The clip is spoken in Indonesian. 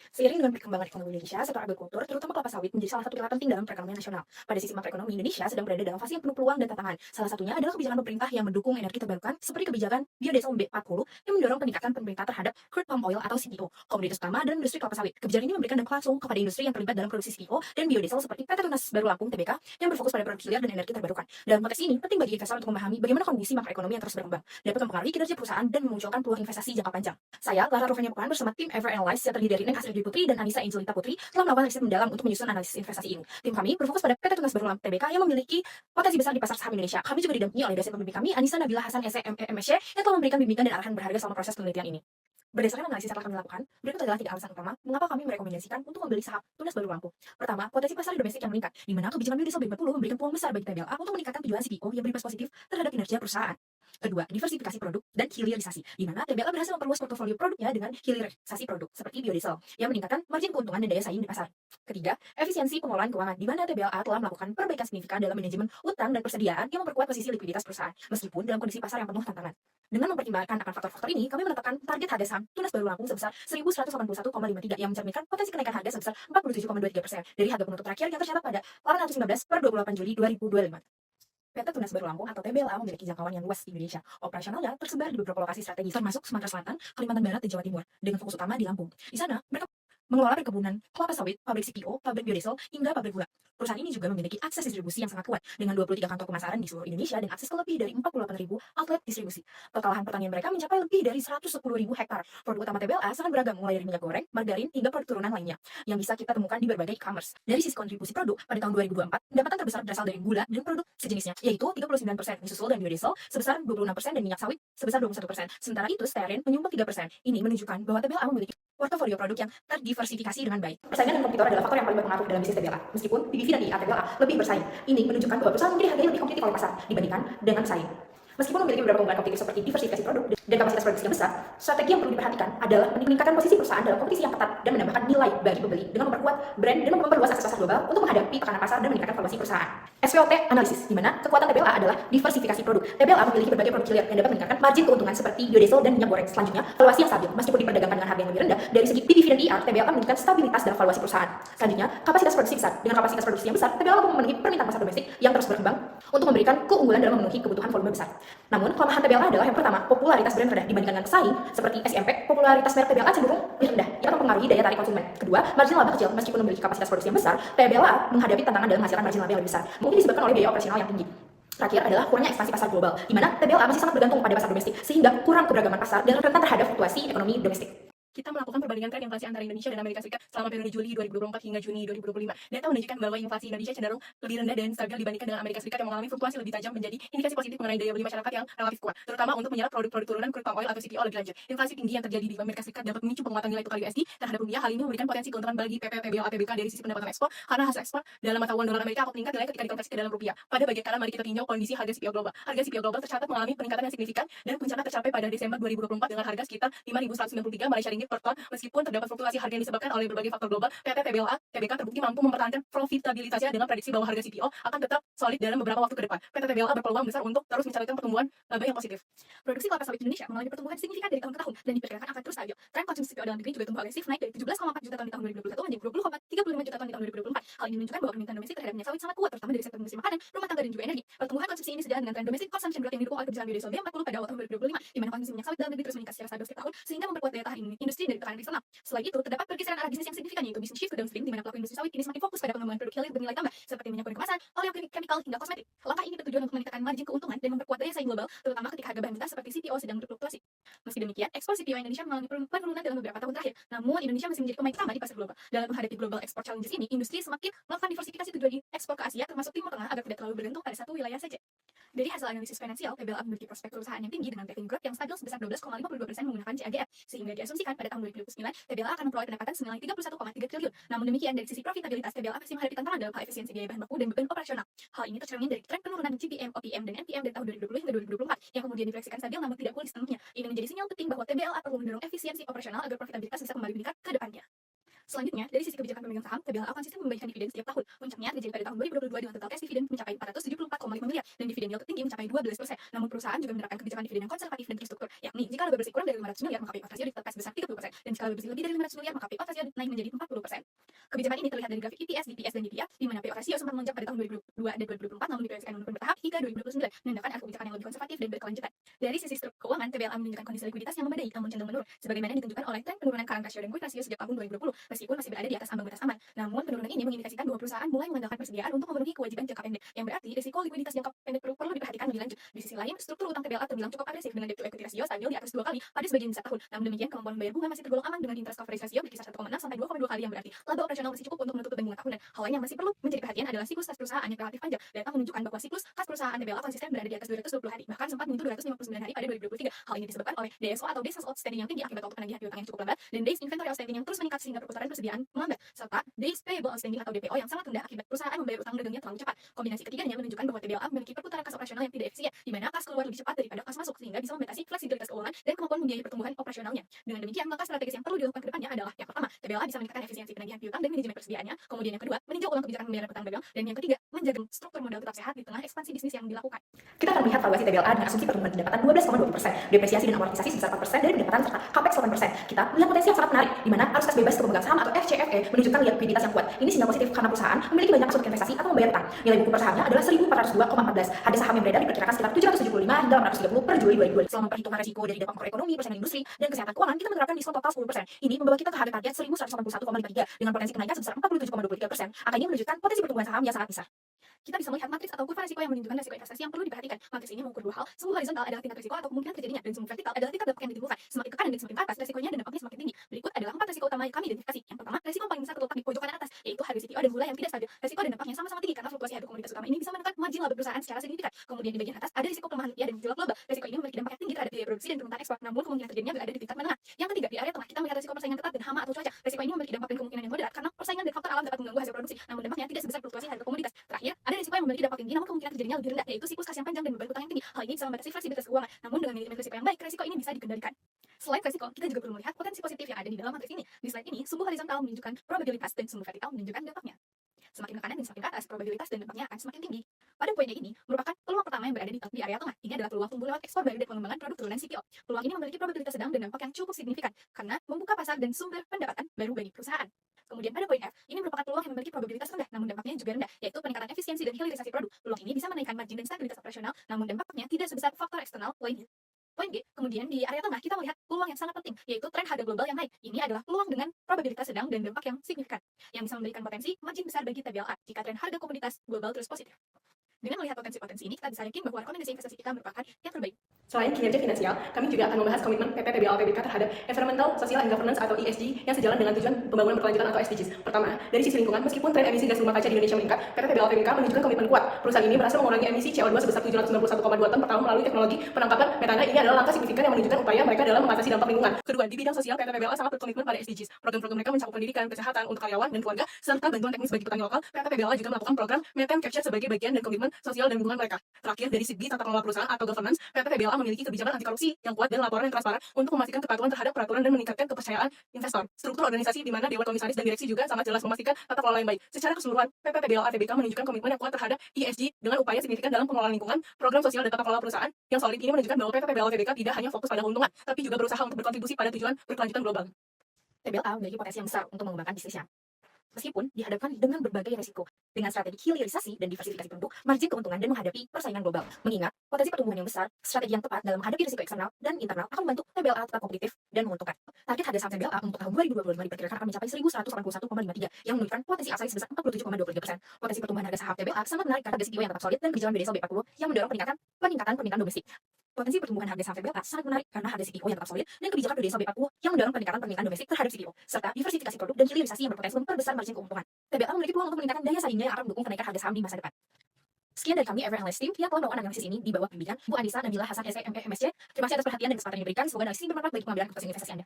Seiring dengan perkembangan ekonomi Indonesia, sektor agrikultur, terutama kelapa sawit, menjadi salah satu pilar penting dalam perekonomian nasional. Pada sisi makroekonomi, Indonesia sedang berada dalam fase yang penuh peluang dan tantangan. Salah satunya adalah kebijakan pemerintah yang mendukung energi terbarukan, seperti kebijakan Biodiesel B40 yang mendorong peningkatan pemerintah terhadap crude palm oil atau CPO, komoditas utama dalam industri kelapa sawit. Kebijakan ini memberikan dampak langsung kepada industri yang terlibat dalam produksi CPO dan biodiesel seperti PT Tunas Baru Lampung (TBK) yang berfokus pada produk hilir dan energi terbarukan. Dalam konteks ini, penting bagi investor untuk memahami bagaimana kondisi makroekonomi yang terus berkembang, dapat mempengaruhi kinerja perusahaan dan memunculkan peluang investasi jangka panjang. Saya, Clara Rufenia Pukan, bersama tim Ever Analyze yang terdiri dari Neng Astrid Dwi Putri dan Anissa Angelita Putri, telah melakukan riset mendalam untuk menyusun analisis investasi ini. Tim kami berfokus pada PT Tunas Baru TBK yang memiliki potensi besar di pasar saham Indonesia. Kami juga didampingi oleh dosen pembimbing kami, Anissa Nabila Hasan SMSY, yang telah memberikan bimbingan dan arahan berharga selama proses penelitian ini. Berdasarkan analisis yang telah kami lakukan, berikut adalah 3 alasan utama mengapa kami merekomendasikan untuk membeli saham Tunas Baru Lampung. Pertama, potensi pasar domestik yang meningkat, di mana kebijakan biodiesel B40 memberikan peluang besar bagi TBLA untuk meningkatkan penjualan CPO yang berimbas positif terhadap kinerja perusahaan. Kedua, diversifikasi produk dan hilirisasi, di mana TBLA berhasil memperluas portofolio produknya dengan hilirisasi produk seperti biodiesel yang meningkatkan margin keuntungan dan daya saing di pasar. Ketiga, efisiensi pengelolaan keuangan, di mana TBLA telah melakukan perbaikan signifikan dalam manajemen utang dan persediaan yang memperkuat posisi likuiditas perusahaan, meskipun dalam kondisi pasar yang penuh tantangan. Dengan mempertimbangkan akan faktor-faktor ini, kami menetapkan target harga saham Tunas Baru Lampung sebesar 1.181,53 yang mencerminkan potensi kenaikan harga sebesar 47,23% dari harga penutup terakhir yang tercatat pada 815 per 28 Juli 2025. PT Tunas Baru Lampung atau TBLA memiliki jangkauan yang luas di Indonesia. Operasionalnya tersebar di beberapa lokasi strategis, termasuk Sumatera Selatan, Kalimantan Barat, dan Jawa Timur, dengan fokus utama di Lampung. Di sana, mereka mengelola perkebunan kelapa sawit, pabrik CPO, pabrik biodiesel, hingga pabrik gula. Perusahaan ini juga memiliki akses distribusi yang sangat kuat, dengan 23 kantor pemasaran di seluruh Indonesia dan akses ke lebih dari 48.000 outlet distribusi. Total lahan pertanian mereka mencapai lebih dari 110.000 hektar. Produk utama TBLA sangat beragam, mulai dari minyak goreng, margarin, hingga produk turunan lainnya, yang bisa kita temukan di berbagai e-commerce. Dari sisi kontribusi produk, pada tahun 2024, pendapatan terbesar berasal dari gula dan produk sejenisnya, yaitu 39%, disusul dan biodiesel sebesar 26% dan minyak sawit sebesar 21%. Sementara itu, stearin menyumbang 3%. Ini menunjukkan bahwa TBLA memiliki portofolio produk yang terdiversifikasi dengan baik. Persaingan dan kompetitor adalah faktor yang paling berpengaruh dalam bisnis TBLA. Meskipun PBV dan IR TBLA lebih bersaing, ini menunjukkan bahwa perusahaan memiliki harga yang lebih kompetitif oleh pasar dibandingkan dengan pesaing. Meskipun memiliki beberapa keunggulan kompetitif seperti diversifikasi produk dan kapasitas produksi yang besar, strategi yang perlu diperhatikan adalah meningkatkan posisi perusahaan dalam kompetisi yang ketat dan menambahkan nilai bagi pembeli dengan memperkuat brand dan memperluas akses pasar global untuk menghadapi tekanan pasar dan meningkatkan valuasi perusahaan. SWOT analisis, di mana kekuatan TBLA adalah diversifikasi produk. TBLA memiliki berbagai produk hilir yang dapat meningkatkan margin keuntungan seperti biodiesel dan minyak goreng. Selanjutnya, valuasi yang stabil. Meskipun diperdagangkan dengan harga yang lebih rendah, dari segi PBV dan IR, TBLA menunjukkan stabilitas dalam valuasi perusahaan. Selanjutnya, kapasitas produksi besar. Dengan kapasitas produksi yang besar, TBLA mampu memenuhi permintaan pasar domestik yang terus berkembang untuk memberikan keunggulan dalam memenuhi kebutuhan volume besar. Namun, kelemahan TBLA adalah yang pertama, popularitas brand rendah dibandingkan dengan pesaing seperti SMP. Popularitas merek TBLA cenderung lebih rendah, yang mempengaruhi daya tarik konsumen. Kedua, margin laba kecil. Meskipun memiliki kapasitas produksi yang besar, TBLA menghadapi tantangan dalam menghasilkan margin laba yang lebih besar, mungkin disebabkan oleh biaya operasional yang tinggi. Terakhir adalah kurangnya ekspansi pasar global, di mana TBLA masih sangat bergantung pada pasar domestik, sehingga kurang keberagaman pasar dan rentan terhadap fluktuasi ekonomi domestik. Kita melakukan perbandingan tren inflasi antara Indonesia dan Amerika Serikat selama periode Juli 2024 hingga Juni 2025. Data menunjukkan bahwa inflasi Indonesia cenderung lebih rendah dan stabil dibandingkan dengan Amerika Serikat yang mengalami fluktuasi lebih tajam, menjadi indikasi positif mengenai daya beli masyarakat yang relatif kuat, terutama untuk menyerap produk-produk turunan crude palm oil atau CPO lebih lanjut. Inflasi tinggi yang terjadi di Amerika Serikat dapat memicu penguatan nilai tukar USD terhadap rupiah. Hal ini memberikan potensi keuntungan bagi PP TBLA TBK dari sisi pendapatan ekspor karena hasil ekspor dalam mata uang dolar Amerika akan meningkat nilai ketika dikonversi ke dalam rupiah. Pada bagian kanan, mari kita tinjau kondisi harga CPO global. Harga CPO global tercatat mengalami peningkatan yang signifikan dan puncaknya tercapai pada Desember 2024 dengan harga sekitar 5.193 Malaysia ringgit per ton. Meskipun terdapat fluktuasi harga yang disebabkan oleh berbagai faktor global, PT TBLA TBK terbukti mampu mempertahankan profitabilitasnya dengan prediksi bahwa harga CPO akan tetap solid dalam beberapa waktu ke depan. PT TBLA berpeluang besar untuk terus mencatatkan pertumbuhan laba yang positif. Produksi kelapa sawit Indonesia mengalami pertumbuhan signifikan dari tahun ke tahun dan diperkirakan akan terus stabil. Tren konsumsi CPO dalam negeri juga tumbuh agresif, naik dari 17,4 juta ton di tahun 2021 menjadi 20,35 juta ton di tahun 2024. Hal ini menunjukkan bahwa permintaan domestik terhadap minyak sawit sangat kuat, terutama dari sektor industri makanan, rumah tangga, dan juga energi. Pertumbuhan konsumsi ini sejalan dengan tren domestic consumption growth yang didukung oleh kebijakan biodiesel B40 pada awal tahun 2025, di mana konsumsi minyak sawit dalam negeri terus meningkat secara stabil setiap tahun, sehingga memperkuat daya tahan industri dari tekanan eksternal. Selain itu, terdapat pergeseran arah bisnis yang signifikan, yaitu bisnis shift to downstream, di mana pelaku industri sawit kini semakin fokus pada pengembangan produk hilir bernilai tambah seperti minyak goreng kemasan, oleochemical, hingga kosmetik. Langkah ini bertujuan untuk meningkatkan margin keuntungan dan memperkuat daya saing global, terutama ketika harga bahan mentah seperti CPO sedang berfluktuasi. Meski demikian, ekspor CPO Indonesia mengalami penurunan dalam beberapa tahun terakhir. Namun, Indonesia masih menjadi pemain utama di pasar global. Dalam menghadapi global export challenges ini, industri semakin melakukan diversifikasi tujuan ekspor ke Asia, termasuk Timur Tengah, agar tidak terlalu bergantung pada satu wilayah saja. Dari hasil analisis finansial, TBLA memiliki prospek perusahaan yang tinggi dengan revenue growth yang stabil sebesar 12,52% menggunakan CAGR, sehingga diasumsikan pada tahun 2029 TBLA akan memperoleh pendapatan senilai 31,3 triliun. Namun demikian, dari sisi profitabilitas, TBLA masih menghadapi tantangan dalam hal efisiensi biaya bahan baku dan beban operasional. Hal ini tercermin dari tren penurunan GPM, OPM, dan NPM dari tahun 2020 hingga 2024 yang kemudian diproyeksikan stabil namun tidak pulih sepenuhnya. Ini menjadi sinyal penting bahwa TBLA perlu mendorong efisiensi operasional agar profitabilitas bisa kembali meningkat ke depannya. Selanjutnya, dari sisi kebijakan pemegang saham, TBLA konsisten membagikan dividen setiap tahun. Puncaknya terjadi pada tahun 2022 dengan total cash dividen mencapai 474,5 miliar dan dividen yield tertinggi mencapai 12%. Namun perusahaan juga menerapkan kebijakan dividen yang konservatif dan terstruktur, yakni jika laba bersih kurang dari 500 miliar maka payout rasio ditetapkan sebesar 30% dan jika laba bersih lebih dari 500 miliar maka payout rasio naik menjadi 40%. Kebijakan ini terlihat dari grafik EPS, DPS, dan DPR, di mana payout rasio sempat melonjak pada tahun 2022 dan 2024 namun diproyeksikan menurun bertahap hingga 2029, menandakan ada kebijakan yang lebih konservatif dan berkelanjutan. Dari sisi struktur keuangan, TBLA menunjukkan kondisi likuiditas yang memadai namun cenderung menurun, sebagaimana ditunjukkan oleh tren penurunan current ratio dan quick ratio sejak tahun 2020, meskipun masih berada di atas ambang batas aman. Namun penurunan ini mengindikasikan bahwa perusahaan mulai mengandalkan persediaan untuk memenuhi kewajiban jangka pendek, yang berarti risiko likuiditas jangka pendek perlu diperhatikan lebih lanjut. Di sisi lain, struktur utang TBLA terbilang cukup agresif dengan debt to equity ratio stabil di atas 2 kali pada sebagian besar tahun. Namun demikian, kemampuan membayar bunga masih tergolong aman dengan interest coverage ratio berkisar 1,6 sampai 2,2 kali, yang berarti laba operasional masih cukup untuk menutup beban bunga tahunan. Hal lain yang masih perlu menjadi perhatian adalah siklus kas perusahaan yang relatif panjang. Data menunjukkan bahwa siklus kas perusahaan TBLA konsisten berada di atas 220 hari, bahkan sempat menyentuh 259 hari pada 2023. Hal ini disebabkan oleh DSO atau Days Sales Outstanding yang tinggi akibat waktu penagihan piutang yang cukup lambat, dan Days Inventory Outstanding yang terus meningkat sehingga perputaran persediaan melambat, serta Days Payable Outstanding atau DPO yang sangat rendah akibat perusahaan membayar utang dagangnya terlalu cepat. Kombinasi ketiganya menunjukkan bahwa TBLA memiliki perputaran kas operasional yang tidak efisien, di mana kas keluar lebih cepat daripada kas masuk, sehingga bisa membatasi fleksibilitas keuangan dan kemampuan membiayai pertumbuhan operasionalnya. Dengan demikian, maka strategis yang perlu dilakukan ke depannya adalah yang pertama, TBLA bisa meningkatkan efisiensi penagihan piutang dan manajemen persediaannya, kemudian yang kedua, meninjau ulang kebijakan pembayaran utang dagang, dan yang ketiga, menjaga struktur modal tetap sehat di tengah ekspansi bisnis yang dilakukan. Kita akan melihat valuasi TBLA dengan asumsi pertumbuhan pendapatan 12,20%, depresiasi dan amortisasi sebesar 4% dari pendapatan serta capex 8%. Kita melihat potensi yang sangat menarik, di mana arus kas bebas ke pemegang saham atau FCFE menunjukkan likuiditas yang kuat. Ini sinyal positif karena perusahaan memiliki banyak masuk investasi atau membayar utang. Nilai buku per sahamnya adalah 1.402,14. Harga saham yang beredar diperkirakan sekitar 775 hingga 830 per Juli 2022. Selama perhitungan risiko dari dampak makroekonomi, persaingan industri, dan kesehatan keuangan, kita menerapkan diskon total 10%. Ini membawa kita ke harga target 1.181,53 dengan potensi kenaikan sebesar 47,23%. Angka ini menunjukkan potensi pertumbuhan saham yang sangat besar. Kita bisa melihat matriks atau kurva risiko yang menunjukkan risiko investasi yang perlu diperhatikan. Matriks ini mengukur dua hal. Sumbu horizontal adalah tingkat risiko atau kemungkinan terjadinya, dan sumbu vertikal adalah tingkat dampak yang ditimbulkan. Semakin ke kanan dan semakin ke atas, risikonya dan dampaknya semakin tinggi. Berikut adalah 4 risiko utama yang kami identifikasi. Yang pertama, risiko paling besar terletak di pojok kanan atas, yaitu harga CPO dan gula yang tidak stabil. Risiko dan dampaknya sama-sama tinggi karena fluktuasi harga komoditas utama ini bisa menekan margin laba perusahaan secara signifikan. Kemudian di bagian atas ada risiko pelemahan rupiah dan gejolak global. Risiko ini memiliki dampak yang tinggi terhadap biaya produksi dan permintaan ekspor, namun kemungkinan terjadinya berada di tingkat menengah. Yang ketiga, di area tengah kita melihat risiko persaingan ketat dan hama atau cuaca. Risiko ini memiliki dampak dan kemungkinan yang moderat karena persaingan dan faktor alam dapat mengganggu hasil produksi, namun dampaknya tidak sebesar fluktuasi harga komoditas. Terakhir, ada risiko yang memiliki dampak tinggi namun kemungkinan terjadinya lebih rendah, yaitu siklus kas yang panjang dan beban utang yang tinggi. Hal ini bisa membatasi fleksibilitas keuangan, namun dengan manajemen risiko yang baik, risiko ini bisa dikendalikan. Selain risiko, kita juga perlu melihat potensi positif yang ada di dalam matriks ini. Di slide ini, sumbu horizontal menunjukkan probabilitas dan sumbu vertikal menunjukkan dampaknya. Semakin ke kanan dan semakin ke atas, probabilitas dan dampaknya akan semakin tinggi. Pada poinnya ini merupakan peluang pertama yang berada di area tengah. Ini adalah peluang tumbuh lewat ekspor baru dan pengembangan produk turunan CPO. Peluang ini memiliki probabilitas sedang dan dampak yang cukup signifikan karena membuka pasar dan sumber pendapatan baru bagi perusahaan. Kemudian pada poin F, ini merupakan peluang yang memiliki probabilitas rendah, namun dampaknya juga rendah, yaitu peningkatan efisiensi dan hilirisasi produk. Peluang ini bisa menaikkan margin dan stabilitas operasional, namun dampaknya tidak sebesar faktor eksternal lainnya. Poin G, kemudian di area tengah kita melihat peluang yang sangat penting, yaitu tren harga global yang naik. Ini adalah peluang dengan probabilitas sedang dan dampak yang signifikan, yang bisa memberikan potensi margin besar bagi TBLA jika tren harga komoditas global terus positif. Dengan melihat potensi-potensi ini, kita bisa yakin bahwa rekomendasi investasi kita merupakan yang terbaik. Selain kinerja finansial, kami juga akan membahas komitmen PT TBLA PBK terhadap environmental, social, and governance atau ESG yang sejalan dengan tujuan pembangunan berkelanjutan atau SDGs. Pertama, dari sisi lingkungan, meskipun tren emisi gas rumah kaca di Indonesia meningkat, PT TBLA PBK menunjukkan komitmen kuat. Perusahaan ini berhasil mengurangi emisi CO2 sebesar 791,2 ton per tahun melalui teknologi penangkapan metana. Ini adalah langkah signifikan yang menunjukkan upaya mereka dalam mengatasi dampak lingkungan. Kedua, di bidang sosial, PT TBLA sangat berkomitmen pada SDGs. Program-program mereka mencakup pendidikan, kesehatan untuk karyawan dan keluarga, serta bantuan teknis bagi petani lokal. PT TBLA juga melakukan program methane capture sebagai bagian dari komitmen sosial dan lingkungan mereka. Terakhir, dari segi tata kelola perusahaan atau governance, PT TBLA memiliki kebijakan anti korupsi yang kuat dan laporan yang transparan untuk memastikan kepatuhan terhadap peraturan dan meningkatkan kepercayaan investor. Struktur organisasi di mana dewan komisaris dan direksi juga sangat jelas memastikan tata kelola yang baik. Secara keseluruhan, PT TBLA PBK menunjukkan komitmen yang kuat terhadap ESG dengan upaya signifikan dalam pengelolaan lingkungan, program sosial dan tata kelola perusahaan yang solid. Ini menunjukkan bahwa PT TBLA PBK tidak hanya fokus pada keuntungan, tapi juga berusaha untuk berkontribusi pada tujuan berkelanjutan global. TBLA memiliki potensi yang besar untuk mengembangkan bisnisnya, meskipun dihadapkan dengan berbagai risiko. Dengan strategi hilirisasi dan diversifikasi produk, margin keuntungan dan menghadapi persaingan global. Mengingat potensi pertumbuhan yang besar, strategi yang tepat dalam menghadapi risiko eksternal dan internal akan membantu TBLA tetap kompetitif dan menguntungkan. Target harga saham TBLA untuk tahun 2025 diperkirakan akan mencapai 1.181,53 yang menunjukkan potensi upside sebesar 47,23%. Potensi pertumbuhan harga saham TBLA sangat menarik karena harga CPO yang tetap solid dan kebijakan BDSL B40 yang mendorong peningkatan permintaan domestik. Potensi pertumbuhan harga saham TBLA sangat menarik karena harga CPO yang tetap solid dan kebijakan BDSL B40 yang mendorong peningkatan permintaan domestik terhadap CPO, serta diversifikasi produk dan hilirisasi yang berpotensi memperbesar margin keuntungan. TBLA memiliki peluang untuk meningkatkan daya saingnya yang akan mendukung kenaikan harga saham di masa depan. Sekian dari kami, Ever Analyst Team, yang telah melakukan analisis ini di bawah bimbingan Bu Andisa Nabila Hasan SE MSC. Terima kasih atas perhatian dan kesempatan yang diberikan. Semoga analisis ini bermanfaat bagi pengambilan keputusan investasi Anda.